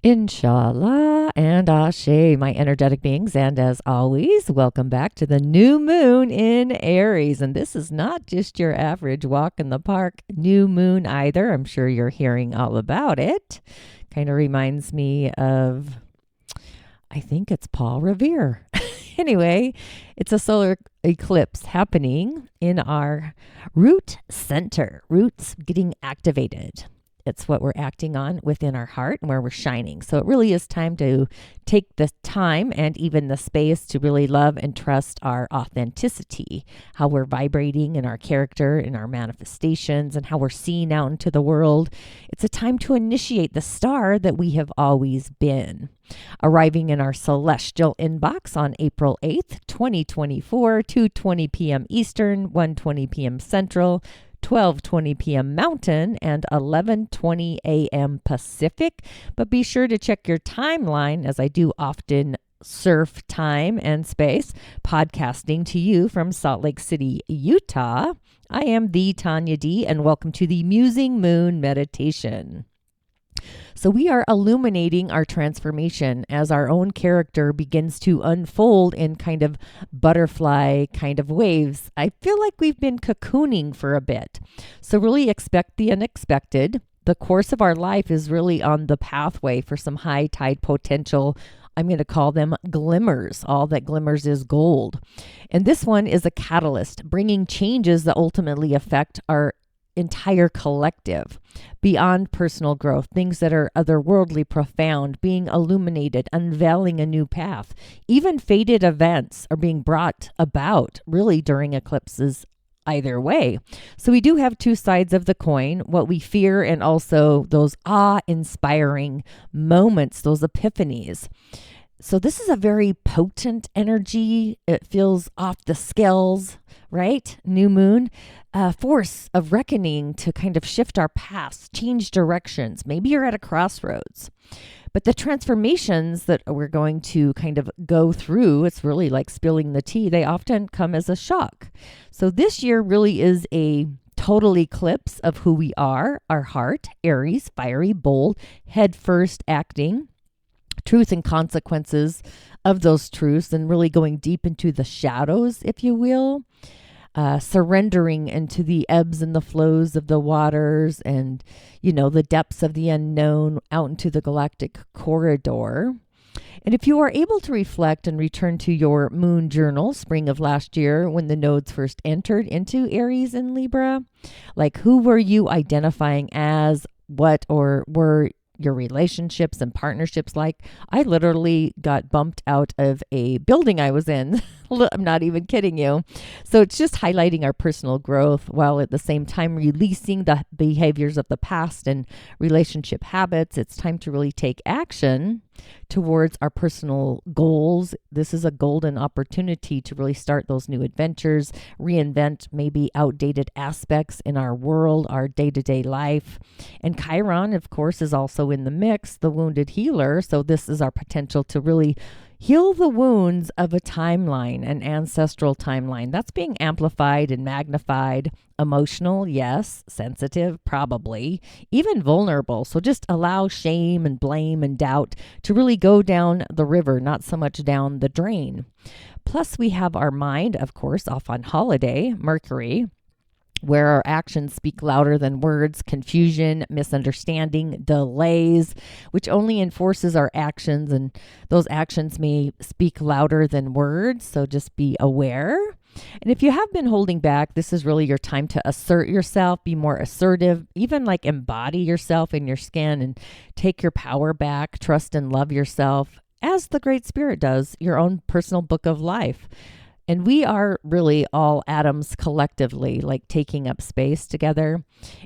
Inshallah and Ashe, my energetic beings. And as always, welcome back to the new moon in Aries. And this is not just your average walk in the park new moon either. I'm sure you're hearing all about it. Kind of reminds me of, I think it's Paul Revere. Anyway, it's a solar eclipse happening in our root center, roots getting activated. It's what we're acting on within our heart and where we're shining. So it really is time to take the time and even the space to really love and trust our authenticity, how we're vibrating in our character, in our manifestations, and how we're seen out into the world. It's a time to initiate the star that we have always been. Arriving in our celestial inbox on April 8th, 2024, 2:20 p.m. Eastern, 1:20 p.m. Central, 12:20 p.m. Mountain, and 11:20 a.m. Pacific. But be sure to check your timeline, as I do often surf time and space, podcasting to you from Salt Lake City, Utah. I am the Tonya D, and welcome to the Musing Moon Meditation. So we are illuminating our transformation as our own character begins to unfold in kind of butterfly kind of waves. I feel like we've been cocooning for a bit. So really expect the unexpected. The course of our life is really on the pathway for some high tide potential. I'm going to call them glimmers. All that glimmers is gold. And this one is a catalyst, bringing changes that ultimately affect our entire collective, beyond personal growth, things that are otherworldly, profound, being illuminated, unveiling a new path. Even fated events are being brought about really during eclipses either way. So we do have two sides of the coin, what we fear and also those awe-inspiring moments, those epiphanies. So this is a very potent energy. It feels off the scales, right? New moon, a force of reckoning to kind of shift our paths, change directions. Maybe you're at a crossroads. But the transformations that we're going to kind of go through, it's really like spilling the tea. They often come as a shock. So this year really is a total eclipse of who we are, our heart, Aries, fiery, bold, head first acting, truth and consequences of those truths, and really going deep into the shadows, if you will, surrendering into the ebbs and the flows of the waters and, the depths of the unknown out into the galactic corridor. And if you are able to reflect and return to your moon journal, spring of last year, when the nodes first entered into Aries and Libra, like who were you identifying as, what, or were your relationships and partnerships like? I literally got bumped out of a building I was in. I'm not even kidding you. So it's just highlighting our personal growth while at the same time releasing the behaviors of the past and relationship habits. It's time to really take action towards our personal goals. This is a golden opportunity to really start those new adventures, reinvent maybe outdated aspects in our world, our day-to-day life. And Chiron, of course, is also in the mix, the wounded healer. So this is our potential to really heal the wounds of a timeline, an ancestral timeline. That's being amplified and magnified. Emotional, yes. Sensitive, probably. Even vulnerable. So just allow shame and blame and doubt to really go down the river, not so much down the drain. Plus, we have our mind, of course, off on holiday, Mercury, where our actions speak louder than words, confusion, misunderstanding, delays, which only enforces our actions, and those actions may speak louder than words, so just be aware. And if you have been holding back, this is really your time to assert yourself, be more assertive, even like embody yourself in your skin and take your power back, trust and love yourself, as the Great Spirit does, your own personal book of life. And we are really all atoms collectively, like taking up space together.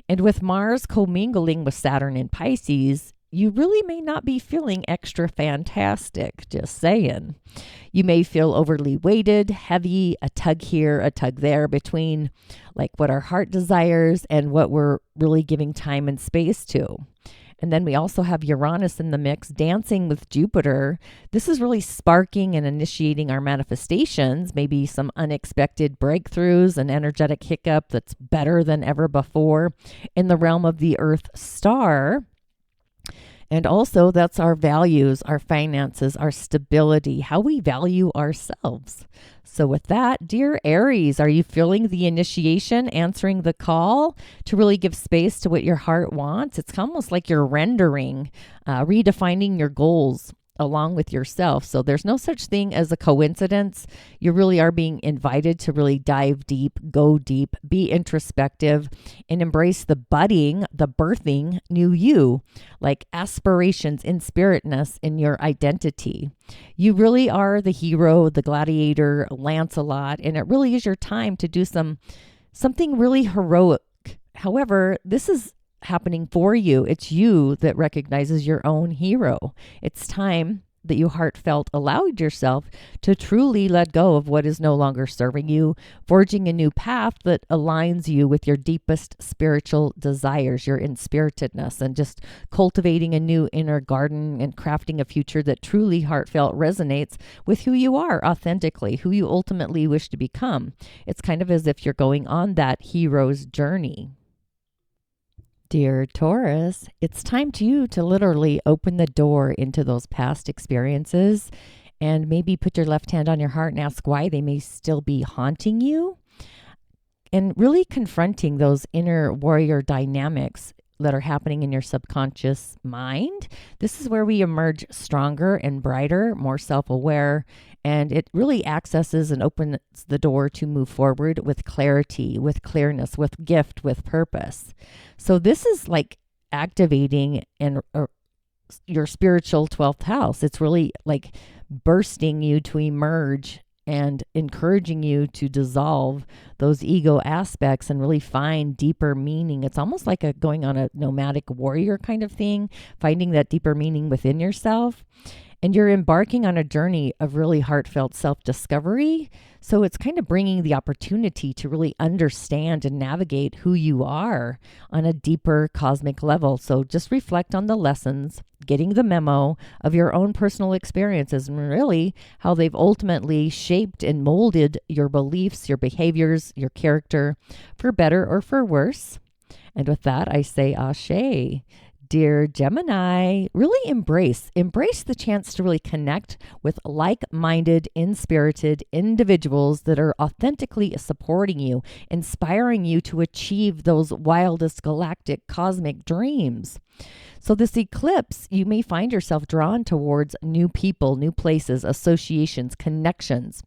And with Mars commingling with Saturn in Pisces, you really may not be feeling extra fantastic, just saying. You may feel overly weighted, heavy, a tug here, a tug there between like what our heart desires and what we're really giving time and space to. And then we also have Uranus in the mix, dancing with Jupiter. This is really sparking and initiating our manifestations, maybe some unexpected breakthroughs, an energetic hiccup that's better than ever before in the realm of the Earth star. And also, that's our values, our finances, our stability, how we value ourselves. So, with that, dear Aries, are you feeling the initiation, answering the call to really give space to what your heart wants? It's almost like you're rendering, redefining your goals along with yourself. So there's no such thing as a coincidence. You really are being invited to really dive deep, go deep, be introspective, and embrace the budding, the birthing new you, like aspirations in spiritness in your identity. You really are the hero, the gladiator, Lancelot, and it really is your time to do something really heroic. However, this is happening for you. It's you that recognizes your own hero. It's time that you heartfelt allowed yourself to truly let go of what is no longer serving you, forging a new path that aligns you with your deepest spiritual desires, your inspiritedness, and just cultivating a new inner garden and crafting a future that truly heartfelt resonates with who you are authentically, who you ultimately wish to become. It's kind of as if you're going on that hero's journey. Dear Taurus, it's time to you to literally open the door into those past experiences and maybe put your left hand on your heart and ask why they may still be haunting you, and really confronting those inner warrior dynamics that are happening in your subconscious mind. This is where we emerge stronger and brighter, more self-aware, and it really accesses and opens the door to move forward with clarity, with clearness, with gift, with purpose. So this is like activating and your spiritual 12th house. It's really like bursting you to emerge and encouraging you to dissolve those ego aspects and really find deeper meaning. It's almost like going on a nomadic warrior kind of thing, finding that deeper meaning within yourself. And you're embarking on a journey of really heartfelt self-discovery. So it's kind of bringing the opportunity to really understand and navigate who you are on a deeper cosmic level. So just reflect on the lessons, getting the memo of your own personal experiences and really how they've ultimately shaped and molded your beliefs, your behaviors, your character, for better or for worse. And with that, I say ashe. Dear Gemini, really embrace the chance to really connect with like-minded, inspirited individuals that are authentically supporting you, inspiring you to achieve those wildest galactic cosmic dreams. So this eclipse, you may find yourself drawn towards new people, new places, associations, connections,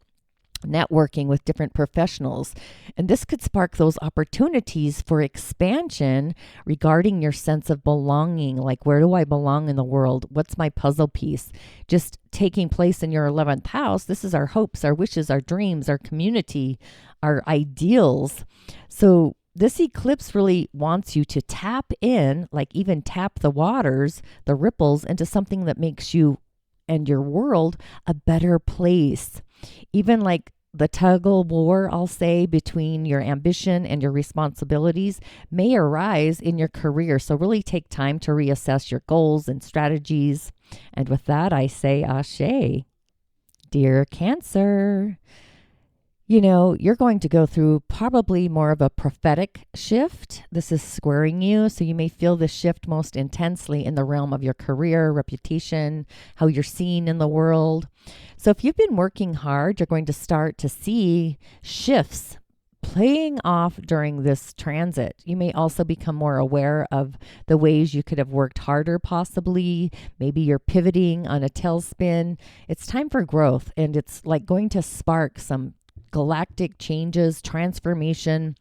networking with different professionals. And this could spark those opportunities for expansion regarding your sense of belonging. Like, where do I belong in the world? What's my puzzle piece? Just taking place in your 11th house. This is our hopes, our wishes, our dreams, our community, our ideals. So this eclipse really wants you to tap in, like even tap the waters, the ripples, into something that makes you and your world a better place. Even like the tug of war, I'll say, between your ambition and your responsibilities may arise in your career. So really take time to reassess your goals and strategies. And with that, I say ashe. Dear Cancer, you know, you're going to go through probably more of a prophetic shift. This is squaring you, so you may feel this shift most intensely in the realm of your career, reputation, how you're seen in the world. So if you've been working hard, you're going to start to see shifts playing off during this transit. You may also become more aware of the ways you could have worked harder, possibly. Maybe you're pivoting on a tailspin. It's time for growth, and it's like going to spark some galactic changes, transformation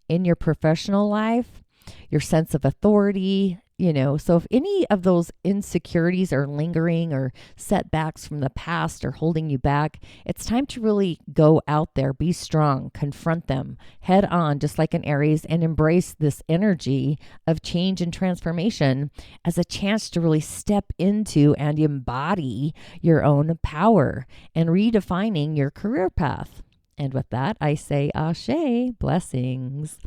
in your professional life, your sense of authority, So if any of those insecurities are lingering or setbacks from the past are holding you back, it's time to really go out there, be strong, confront them head on, just like an Aries, and embrace this energy of change and transformation as a chance to really step into and embody your own power and redefining your career path. And with that, I say ashe, blessings.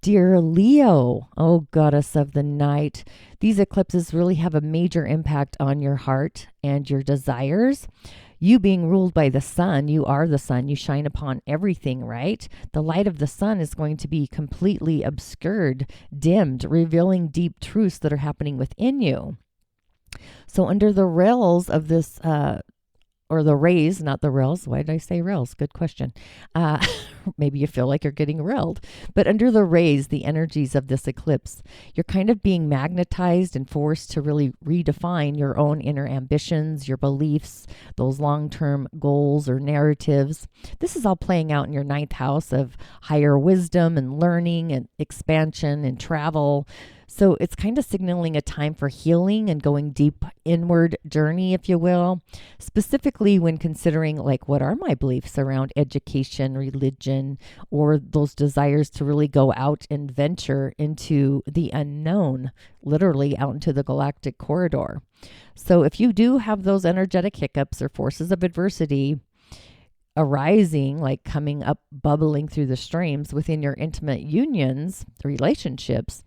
Dear Leo, oh goddess of the night, these eclipses really have a major impact on your heart and your desires. You being ruled by the sun, you are the sun, you shine upon everything, right? The light of the sun is going to be completely obscured, dimmed, revealing deep truths that are happening within you. So under the rails of this, or the rays, not the rails. Why did I say rails? Good question. Uh, maybe you feel like you're getting railed. But under the rays, the energies of this eclipse, you're kind of being magnetized and forced to really redefine your own inner ambitions, your beliefs, those long term goals or narratives. This is all playing out in your ninth house of higher wisdom and learning and expansion and travel. So it's kind of signaling a time for healing and going deep inward journey, if you will, specifically when considering like what are my beliefs around education, religion, or those desires to really go out and venture into the unknown, literally out into the galactic corridor. So if you do have those energetic hiccups or forces of adversity arising, like coming up, bubbling through the streams within your intimate unions, relationships,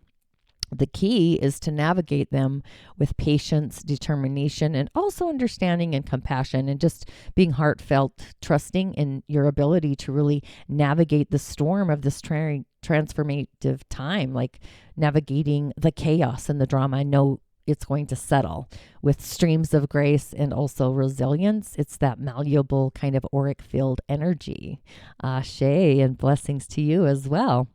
the key is to navigate them with patience, determination, and also understanding and compassion, and just being heartfelt, trusting in your ability to really navigate the storm of this transformative time, like navigating the chaos and the drama. I know it's going to settle with streams of grace and also resilience. It's that malleable kind of auric field energy. Ashe, and blessings to you as well.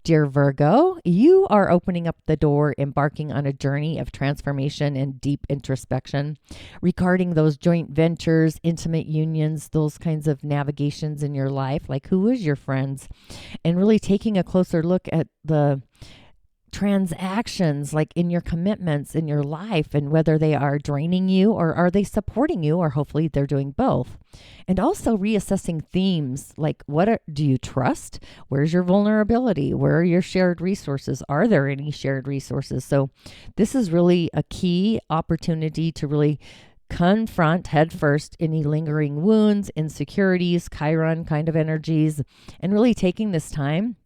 Dear Virgo, you are opening up the door, embarking on a journey of transformation and deep introspection regarding those joint ventures, intimate unions, those kinds of navigations in your life, like who is your friends, and really taking a closer look at the transactions, like in your commitments in your life, and whether they are draining you or are they supporting you, or hopefully they're doing both. And also reassessing themes like do you trust? Where's your vulnerability? Where are your shared resources? Are there any shared resources? So this is really a key opportunity to really confront headfirst any lingering wounds, insecurities, Chiron kind of energies, and really taking this time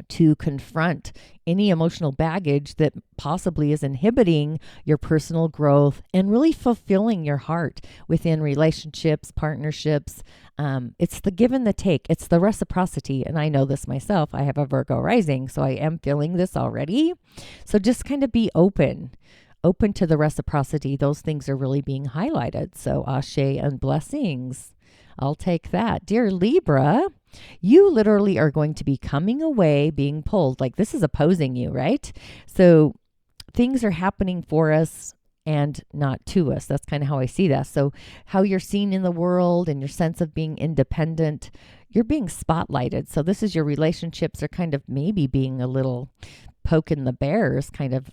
to confront any emotional baggage that possibly is inhibiting your personal growth and really fulfilling your heart within relationships, partnerships. It's the give and the take. It's the reciprocity. And I know this myself. I have a Virgo rising, so I am feeling this already. So just kind of be open to the reciprocity. Those things are really being highlighted. So ashe and blessings. I'll take that. Dear Libra, you literally are going to be coming away, being pulled. Like this is opposing you, right? So things are happening for us and not to us. That's kind of how I see that. So how you're seen in the world and your sense of being independent, you're being spotlighted. So this is your relationships are kind of maybe being a little poking the bears, kind of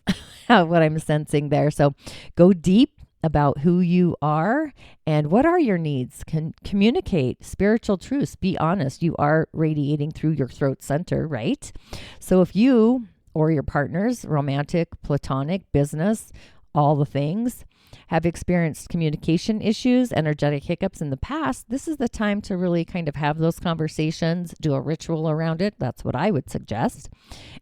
what I'm sensing there. So go deep about who you are and what are your needs. Communicate spiritual truths. Be honest. You are radiating through your throat center, right? So if you or your partners, romantic, platonic, business, all the things, have experienced communication issues, energetic hiccups in the past, this is the time to really kind of have those conversations, do a ritual around it. That's what I would suggest.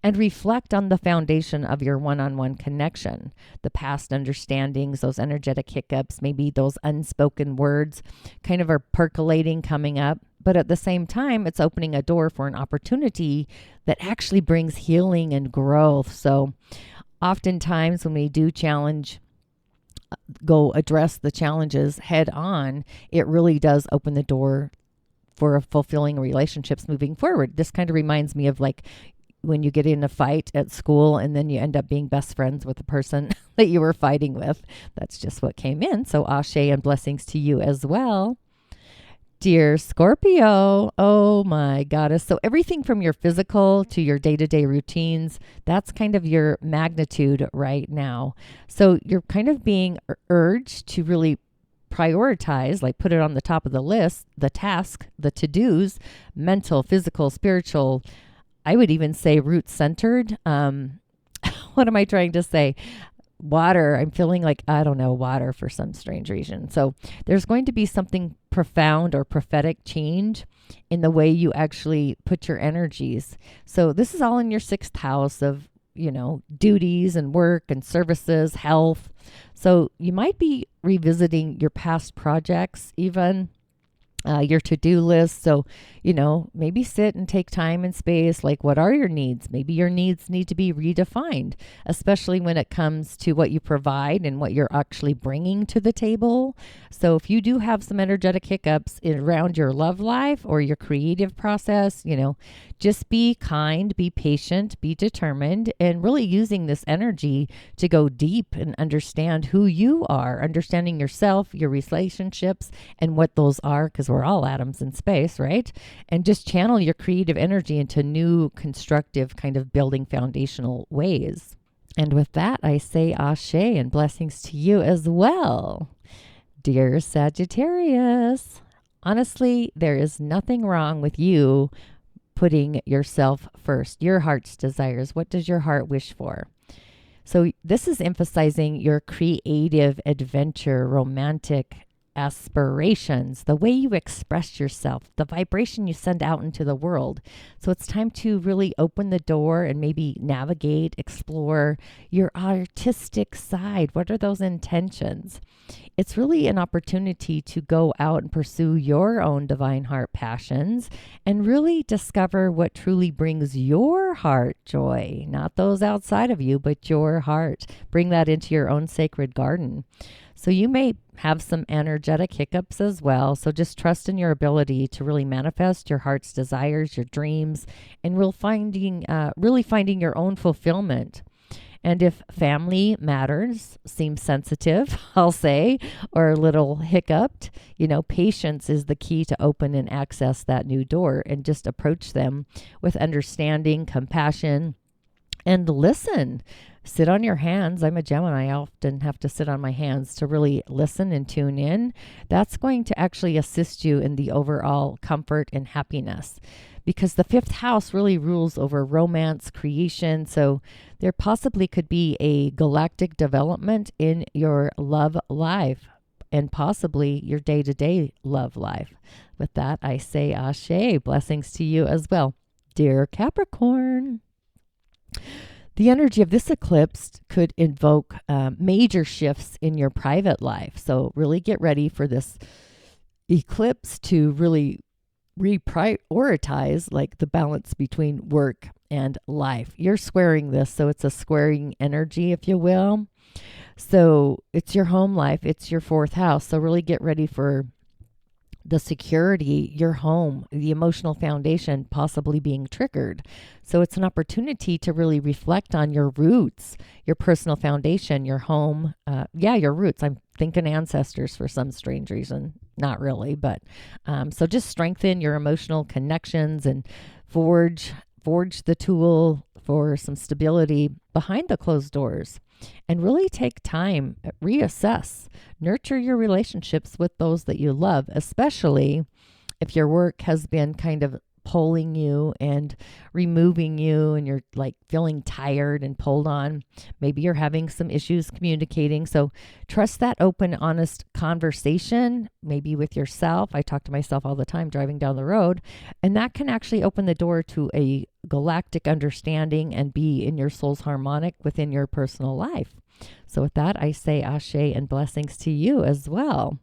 And reflect on the foundation of your one-on-one connection, the past understandings, those energetic hiccups, maybe those unspoken words kind of are percolating, coming up. But at the same time, it's opening a door for an opportunity that actually brings healing and growth. So oftentimes when we do go address the challenges head on, it really does open the door for fulfilling relationships moving forward. This kind of reminds me of like when you get in a fight at school and then you end up being best friends with the person that you were fighting with. That's just what came in. So ashe and blessings to you as well. Dear Scorpio, oh my goddess. So everything from your physical to your day-to-day routines, that's kind of your magnitude right now. So you're kind of being urged to really prioritize, like put it on the top of the list, the task, the to-dos, mental, physical, spiritual, I would even say root-centered. What am I trying to say? Water. I'm feeling like, I don't know, water for some strange reason. So there's going to be something profound or prophetic change in the way you actually put your energies. So this is all in your sixth house of, duties and work and services, health. So you might be revisiting your past projects even, your to-do list. So, maybe sit and take time and space. Like, what are your needs? Maybe your needs need to be redefined, especially when it comes to what you provide and what you're actually bringing to the table. So if you do have some energetic hiccups around your love life or your creative process, just be kind, be patient, be determined, and really using this energy to go deep and understand who you are, understanding yourself, your relationships, and what those are, because we're all atoms in space, right? And just channel your creative energy into new, constructive, kind of building foundational ways. And with that, I say ashe and blessings to you as well. Dear Sagittarius, honestly, there is nothing wrong with you putting yourself first, your heart's desires. What does your heart wish for? So this is emphasizing your creative adventure, romantic aspirations, the way you express yourself, the vibration you send out into the world. So it's time to really open the door and maybe navigate, explore your artistic side. What are those intentions? It's really an opportunity to go out and pursue your own divine heart passions and really discover what truly brings your heart joy, not those outside of you, but your heart. Bring that into your own sacred garden. So you may have some energetic hiccups as well. So just trust in your ability to really manifest your heart's desires, your dreams, and really finding your own fulfillment. And if family matters seem sensitive, I'll say, or a little hiccuped, patience is the key to open and access that new door, and just approach them with understanding, compassion, and listen. Sit on your hands. I'm a Gemini. I often have to sit on my hands to really listen and tune in. That's going to actually assist you in the overall comfort and happiness, because the fifth house really rules over romance, creation. So there possibly could be a galactic development in your love life and possibly your day-to-day love life. With that, I say ashe. Blessings to you as well. Dear Capricorn, the energy of this eclipse could invoke major shifts in your private life. So really get ready for this eclipse to really reprioritize like the balance between work and life. You're squaring this, so it's a squaring energy, if you will. So it's your home life, it's your fourth house. So really get ready for the security, your home, the emotional foundation possibly being triggered. So it's an opportunity to really reflect on your roots, your personal foundation, your home. Your roots. I'm thinking ancestors for some strange reason. Not really, but so just strengthen your emotional connections and forge the tool for some stability behind the closed doors. And really take time, reassess, nurture your relationships with those that you love, especially if your work has been kind of pulling you and removing you and you're like feeling tired and pulled on. Maybe you're having some issues communicating. So trust that open, honest conversation, maybe with yourself. I talk to myself all the time driving down the road, and that can actually open the door to a galactic understanding and be in your soul's harmonic within your personal life. So with that, I say ashe and blessings to you as well.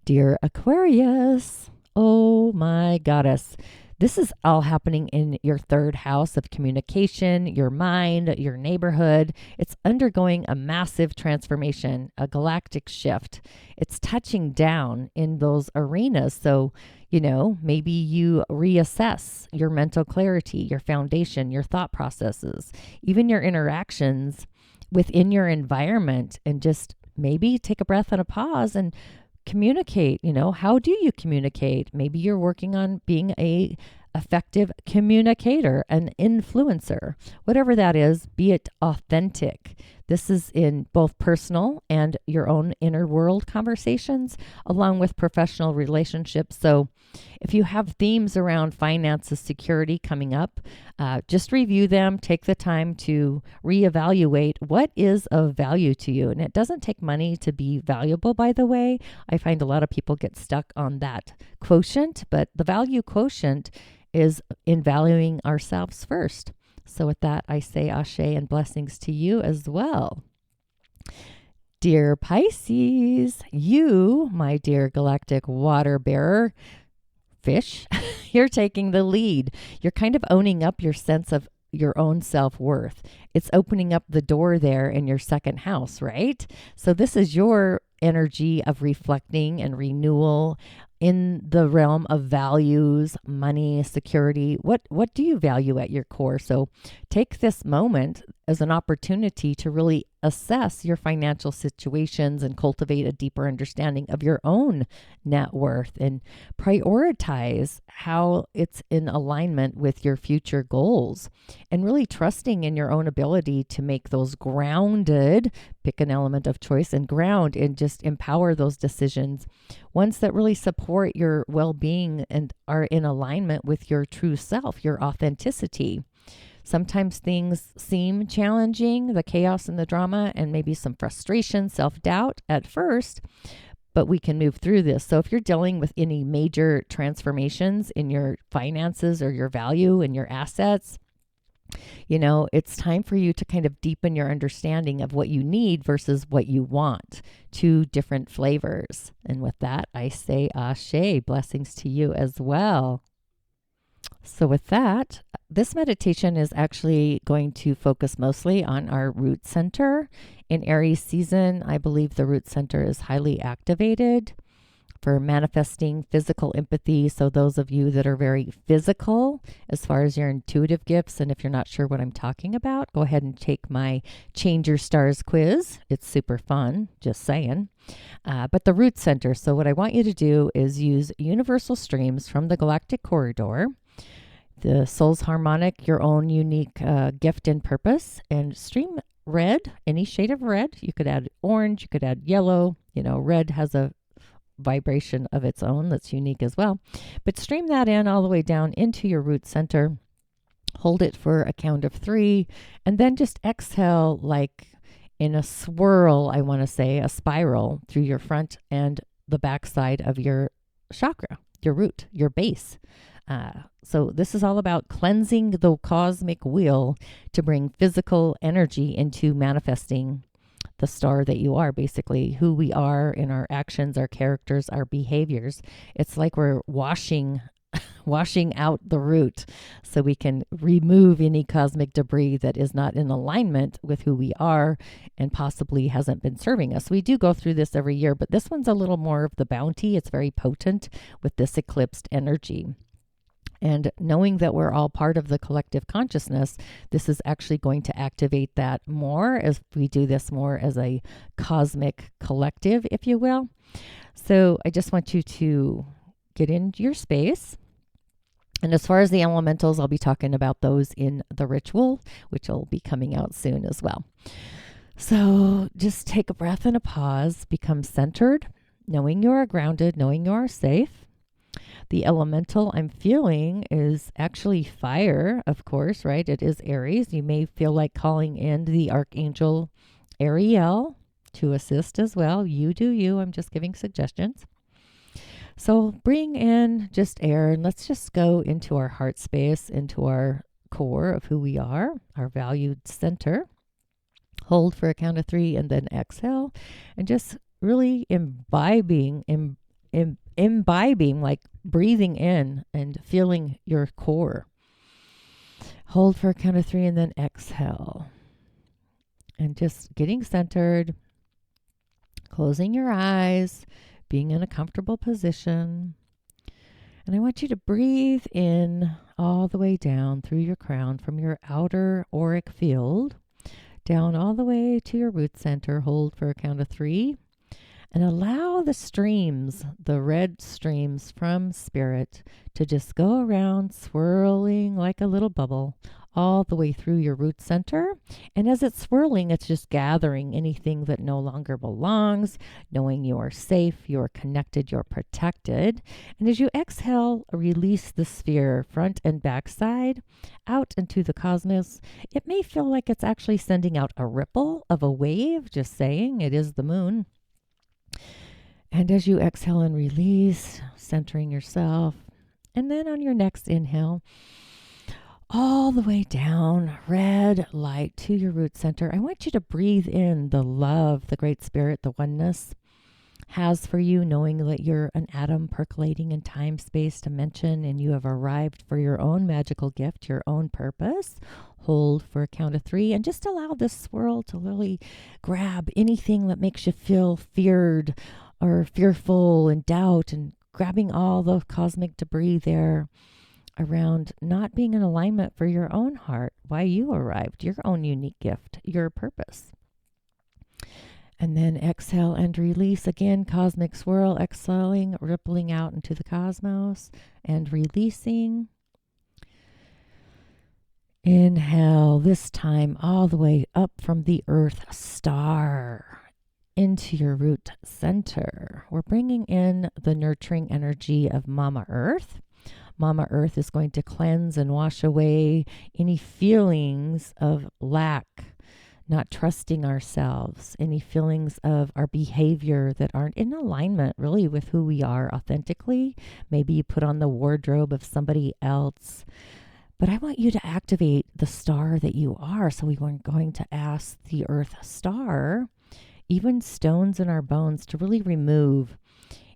Dear Aquarius, oh my goddess. This is all happening in your third house of communication, your mind, your neighborhood. It's undergoing a massive transformation, a galactic shift. It's touching down in those arenas. So, maybe you reassess your mental clarity, your foundation, your thought processes, even your interactions within your environment, and just maybe take a breath and a pause and communicate. How do you communicate? Maybe you're working on being a effective communicator, an influencer, whatever that is, be it authentic. This is in both personal and your own inner world conversations, along with professional relationships. So if you have themes around finances, security coming up, just review them. Take the time to reevaluate what is of value to you. And it doesn't take money to be valuable, by the way. I find a lot of people get stuck on that quotient, but the value quotient is in valuing ourselves first. So with that, I say ashe and blessings to you as well. Dear Pisces, you, my dear galactic water bearer, fish, you're taking the lead. You're kind of owning up your sense of your own self-worth. It's opening up the door there in your second house, right? So this is your energy of reflecting and renewal in the realm of values, money, security. What do you value at your core? So take this moment as an opportunity to really assess your financial situations and cultivate a deeper understanding of your own net worth and prioritize how it's in alignment with your future goals and really trusting in your own ability to make those grounded, pick an element of choice and ground and just empower those decisions, ones that really support your well-being and are in alignment with your true self, your authenticity. Sometimes things seem challenging, the chaos and the drama, and maybe some frustration, self-doubt at first, but we can move through this. So if you're dealing with any major transformations in your finances or your value and your assets, it's time for you to kind of deepen your understanding of what you need versus what you want. Two different flavors. And with that, I say ashe, blessings to you as well. So with that, this meditation is actually going to focus mostly on our root center. In Aries season, I believe the root center is highly activated for manifesting physical empathy. So those of you that are very physical as far as your intuitive gifts, and if you're not sure what I'm talking about, go ahead and take my Change Your Stars quiz. It's super fun, just saying. But the root center. So what I want you to do is use universal streams from the galactic corridor, the soul's harmonic, your own unique gift and purpose, and stream red, any shade of red. You could add orange, you could add yellow. Red has a vibration of its own that's unique as well. But stream that in all the way down into your root center. Hold it for a count of 3, and then just exhale like in a swirl, I want to say, a spiral through your front and the back side of your chakra, your root, your base. So this is all about cleansing the cosmic wheel to bring physical energy into manifesting the star that you are, basically who we are in our actions, our characters, our behaviors. It's like we're washing out the root so we can remove any cosmic debris that is not in alignment with who we are and possibly hasn't been serving us. We do go through this every year, but this one's a little more of the bounty. It's very potent with this eclipsed energy. And knowing that we're all part of the collective consciousness, this is actually going to activate that more as we do this more as a cosmic collective, if you will. So I just want you to get into your space. And as far as the elementals, I'll be talking about those in the ritual, which will be coming out soon as well. So just take a breath and a pause, become centered, knowing you are grounded, knowing you are safe. The elemental I'm feeling is actually fire, of course, right? It is Aries. You may feel like calling in the Archangel Ariel to assist as well. You do you. I'm just giving suggestions. So bring in just air and let's just go into our heart space, into our core of who we are, our valued center. Hold for a count of 3 and then exhale and just really imbibing, like breathing in and feeling your core. Hold for a count of 3 and then exhale. And just getting centered, closing your eyes, being in a comfortable position. And I want you to breathe in all the way down through your crown from your outer auric field, down all the way to your root center. Hold for a count of 3. And allow the streams, the red streams from spirit, to just go around swirling like a little bubble all the way through your root center. And as it's swirling, it's just gathering anything that no longer belongs, knowing you are safe, you are connected, you're protected. And as you exhale, release the sphere, front and back side, out into the cosmos. It may feel like it's actually sending out a ripple of a wave, just saying, it is the moon. And as you exhale and release, centering yourself, and then on your next inhale, all the way down, red light to your root center. I want you to breathe in the love, the great spirit, the oneness has for you, knowing that you're an atom percolating in time, space, dimension, and you have arrived for your own magical gift, your own purpose. Hold for a count of 3 and just allow this swirl to really grab anything that makes you feel feared or fearful and doubt, and grabbing all the cosmic debris there around not being in alignment for your own heart, why you arrived, your own unique gift, your purpose. And then exhale and release again, cosmic swirl, exhaling, rippling out into the cosmos and releasing. Inhale, this time all the way up from the earth star into your root center. We're bringing in the nurturing energy of Mama Earth. Mama Earth is going to cleanse and wash away any feelings of lack, not trusting ourselves, any feelings of our behavior that aren't in alignment really with who we are authentically. Maybe you put on the wardrobe of somebody else. But I want you to activate the star that you are. So we were going to ask the earth star, even stones in our bones, to really remove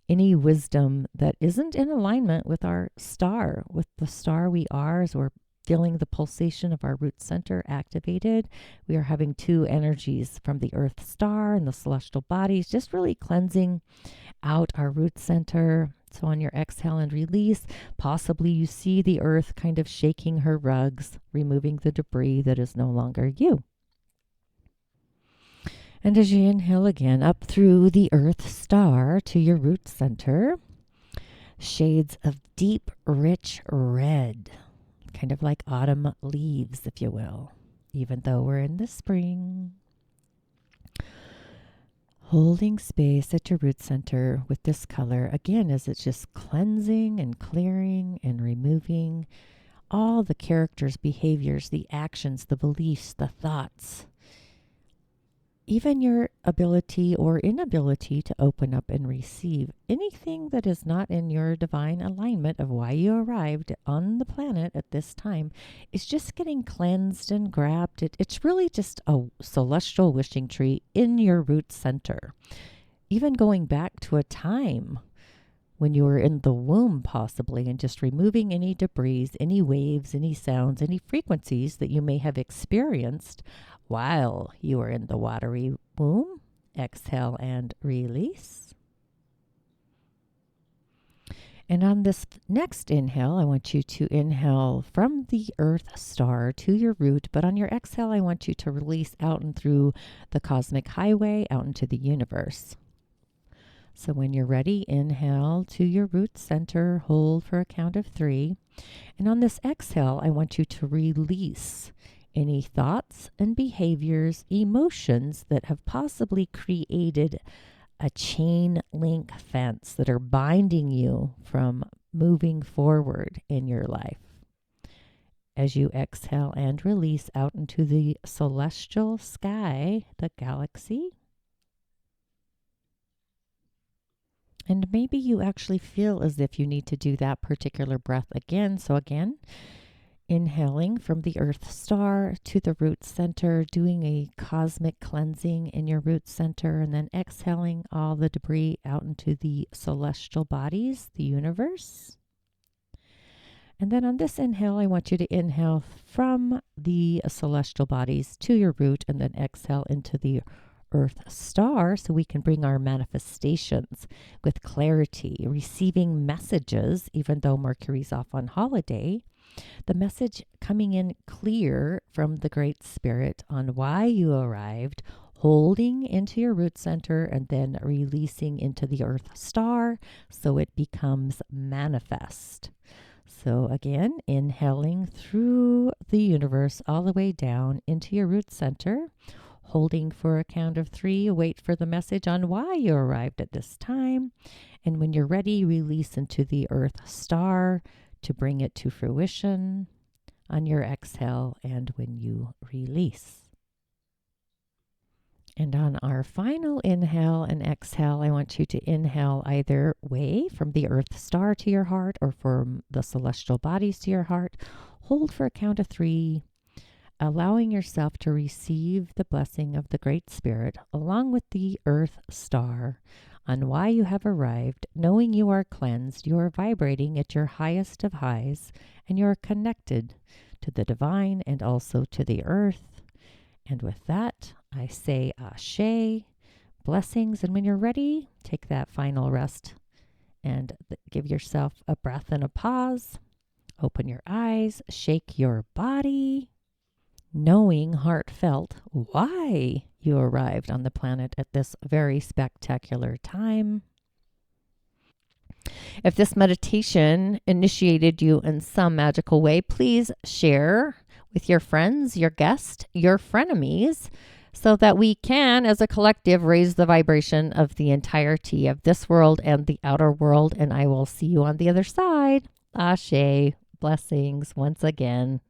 any wisdom that isn't in alignment with our star, with the star we are, as we're feeling the pulsation of our root center activated. We are having 2 energies from the earth star and the celestial bodies, just really cleansing out our root center. So on your exhale and release, possibly you see the earth kind of shaking her rugs, removing the debris that is no longer you. And as you inhale again, up through the earth star to your root center, shades of deep, rich red, kind of like autumn leaves, if you will, even though we're in the spring. Holding space at your root center with this color, again, as it's just cleansing and clearing and removing all the characters, behaviors, the actions, the beliefs, the thoughts, even your ability or inability to open up and receive anything that is not in your divine alignment of why you arrived on the planet at this time is just getting cleansed and grabbed. It's really just a celestial wishing tree in your root center. Even going back to a time when you were in the womb possibly, and just removing any debris, any waves, any sounds, any frequencies that you may have experienced while you are in the watery womb. Exhale and release. And on this next inhale, I want you to inhale from the earth star to your root, but on your exhale, I want you to release out and through the cosmic highway out into the universe. So when you're ready, inhale to your root center, hold for a count of 3. And on this exhale, I want you to release any thoughts and behaviors, emotions that have possibly created a chain link fence that are binding you from moving forward in your life. As you exhale and release out into the celestial sky, the galaxy. And maybe you actually feel as if you need to do that particular breath again. So again, inhaling from the earth star to the root center, doing a cosmic cleansing in your root center, and then exhaling all the debris out into the celestial bodies, the universe. And then on this inhale, I want you to inhale from the celestial bodies to your root, and then exhale into the earth star, so we can bring our manifestations with clarity, receiving messages, even though Mercury's off on holiday. The message coming in clear from the Great Spirit on why you arrived, holding into your root center and then releasing into the earth star so it becomes manifest. So again, inhaling through the universe all the way down into your root center, holding for a count of 3, wait for the message on why you arrived at this time. And when you're ready, release into the earth star to bring it to fruition on your exhale and when you release. And on our final inhale and exhale, I want you to inhale either way from the earth star to your heart or from the celestial bodies to your heart, Hold for a count of 3, allowing yourself to receive the blessing of the Great Spirit along with the Earth Star on why you have arrived, knowing you are cleansed, you are vibrating at your highest of highs, and you are connected to the divine and also to the earth. And with that, I say Ashe, blessings, and when you're ready, take that final rest and give yourself a breath and a pause. Open your eyes, shake your body, knowing heartfelt why you arrived on the planet at this very spectacular time. If this meditation initiated you in some magical way, please share with your friends, your guests, your frenemies, so that we can, as a collective, raise the vibration of the entirety of this world and the outer world. And I will see you on the other side. Ashe. Blessings once again.